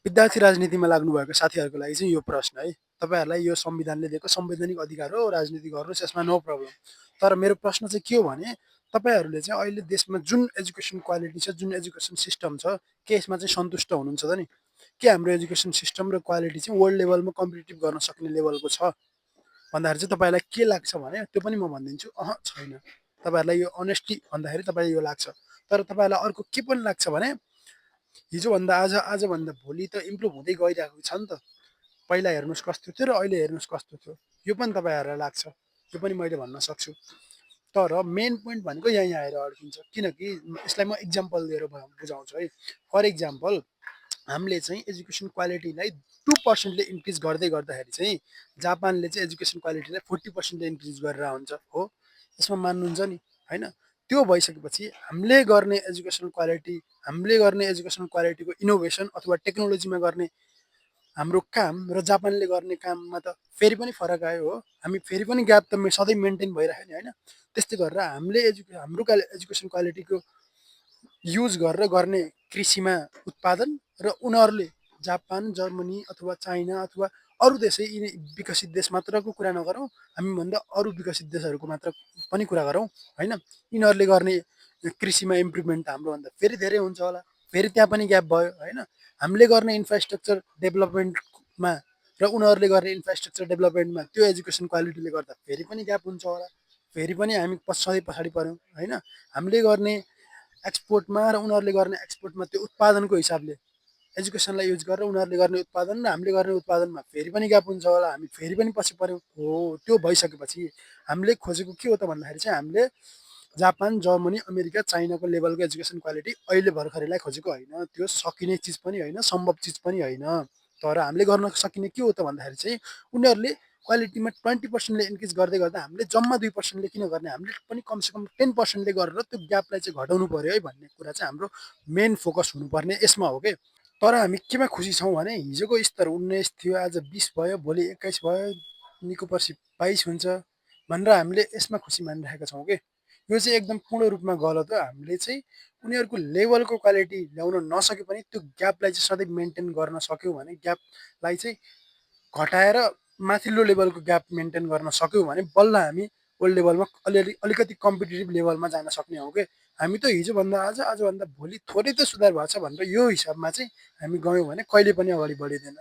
विद्यार्थी राजनीतिमा लाग्नुभएको साथीहरूको लागि चाहिँ यो प्रश्न है। तपाईँहरूलाई यो संविधानले दिएको संवैधानिक अधिकार हो, राजनीति गर्नुहोस्, यसमा नो प्रब्लम। तर मेरो प्रश्न चाहिँ के हो भने तपाईँहरूले चाहिँ अहिले देशमा जुन एजुकेसन क्वालिटी छ, जुन एजुकेसन सिस्टम छ, के यसमा चाहिँ सन्तुष्ट हुनुहुन्छ त नि? के हाम्रो एजुकेसन सिस्टम र क्वालिटी चाहिँ वर्ल्ड लेभलमा कम्पिटिटिभ गर्न सक्ने लेभलको छ भन्दाखेरि चाहिँ तपाईँलाई के लाग्छ भने त्यो पनि म भनिदिन्छु, छैन। तपाईँहरूलाई यो अनेस्टली भन्दाखेरि तपाईँलाई यो लाग्छ। तर तपाईँहरूलाई अर्को के पनि लाग्छ भने हिजोभन्दा आज, आजभन्दा भोलि त इम्प्रुभ हुँदै गइरहेको छ नि त। पहिला हेर्नुहोस् कस्तो थियो र अहिले हेर्नुहोस् कस्तो थियो, यो पनि तपाईँहरूलाई लाग्छ, यो पनि मैले भन्न सक्छु। तर मेन पोइन्ट भनेको यहीँ आएर अड्किन्छ, किनकि यसलाई म इक्जाम्पल दिएर बुझाउँछु है। फर इक्जाम्पल हामीले चाहिँ एजुकेसन क्वालिटीलाई 2%ले इन्क्रिज गर्दै गर्दाखेरि चाहिँ जापानले चाहिँ एजुकेसन क्वालिटीलाई 40%ले इन्क्रिज गरेर हुन्छ हो, यसमा मान्नुहुन्छ नि होइन? त्यो भइसकेपछि हामीले गर्ने एजुकेसन क्वालिटी, हामीले गर्ने एजुकेसन क्वालिटीको इनोभेसन अथवा टेक्नोलोजीमा गर्ने हाम्रो काम र जापानले गर्ने काममा त फेरि पनि फरक आयो हो। हामी फेरि पनि ग्याप त सधैँ मेन्टेन भइरहेको नि होइन? त्यस्तै गरेर हामीले हाम्रो एजुकेसन क्वालिटीको युज गरेर गर्ने कृषिमा उत्पादन र उनीहरूले जापान, जर्मनी अथवा चाइना अथवा अरू देशै यिनी विकसित देश मात्रको कुरा नगरौँ, हामीभन्दा अरू विकसित देशहरूको मात्र पनि कुरा गरौँ होइन? यिनीहरूले गर्ने कृषिमा इम्प्रुभमेन्ट त हाम्रोभन्दा फेरि धेरै हुन्छ होला, फेरि त्यहाँ पनि ग्याप भयो होइन? हामीले गर्ने इन्फ्रास्ट्रक्चर डेभलपमेन्टमा र उनीहरूले गर्ने इन्फ्रास्ट्रक्चर डेभलपमेन्टमा त्यो एजुकेसन क्वालिटीले गर्दा फेरि पनि ग्याप हुन्छ होला, फेरि पनि हामी सधैँ पछाडि पऱ्यौँ होइन? हामीले गर्ने एक्सपोर्टमा र उनीहरूले गर्ने एक्सपोर्टमा त्यो उत्पादनको हिसाबले एजुकेसनलाई युज गरेर उनीहरूले गर्ने उत्पादन र हामीले गर्ने उत्पादनमा फेरि पनि ग्याप हुन्छ होला, हामी फेरि पनि पछि पऱ्यौँ हो। त्यो भइसकेपछि हामीले खोजेको के हो त भन्दाखेरि चाहिँ हामीले जापान, जर्मनी, अमेरिका, चाइनाको लेभलको एजुकेसन क्वालिटी अहिले भर्खरैलाई खोजेको होइन, त्यो सकिने चिज पनि होइन, सम्भव चिज पनि होइन। तर हामीले गर्न सकिने के हो त भन्दाखेरि चाहिँ उनीहरूले क्वालिटीमा 20%ले इन्क्रिज गर्दै गर्दा हामीले जम्मा 2%ले किन गर्ने, हामीले पनि कमसेकम 10%ले गरेर त्यो ग्यापलाई चाहिँ घटाउनु पऱ्यो है भन्ने कुरा चाहिँ हाम्रो मेन फोकस हुनुपर्ने यसमा हो कि। तर हामी केमा खुसी छौँ भने हिजोको स्तर 19 थियो, आज 20 भयो, भोलि 21 भयो, निको पर्सि 22 हुन्छ भनेर हामीले यसमा खुसी मानिरहेका छौँ कि। यो चाहिँ एकदम पूर्ण रूपमा गलत हो। हामीले चाहिँ उनीहरूको लेभलको क्वालिटी ल्याउन नसके पनि त्यो ग्यापलाई चाहिँ सधैँ मेन्टेन गर्न सक्यौँ भने, ग्यापलाई चाहिँ घटाएर माथिल्लो लेभलको ग्याप मेन्टेन गर्न सक्यौँ भने बल्ल हामी वर्ल्ड लेभलमा अलिकति कम्पिटेटिभ लेभलमा जान सक्ने हौँ कि। हामी त हिजोभन्दा आज, आजभन्दा भोलि थोरै त सुधार भएको छ भनेर यो हिसाबमा चाहिँ हामी गयौँ भने कहिले पनि अगाडि बढिँदैन।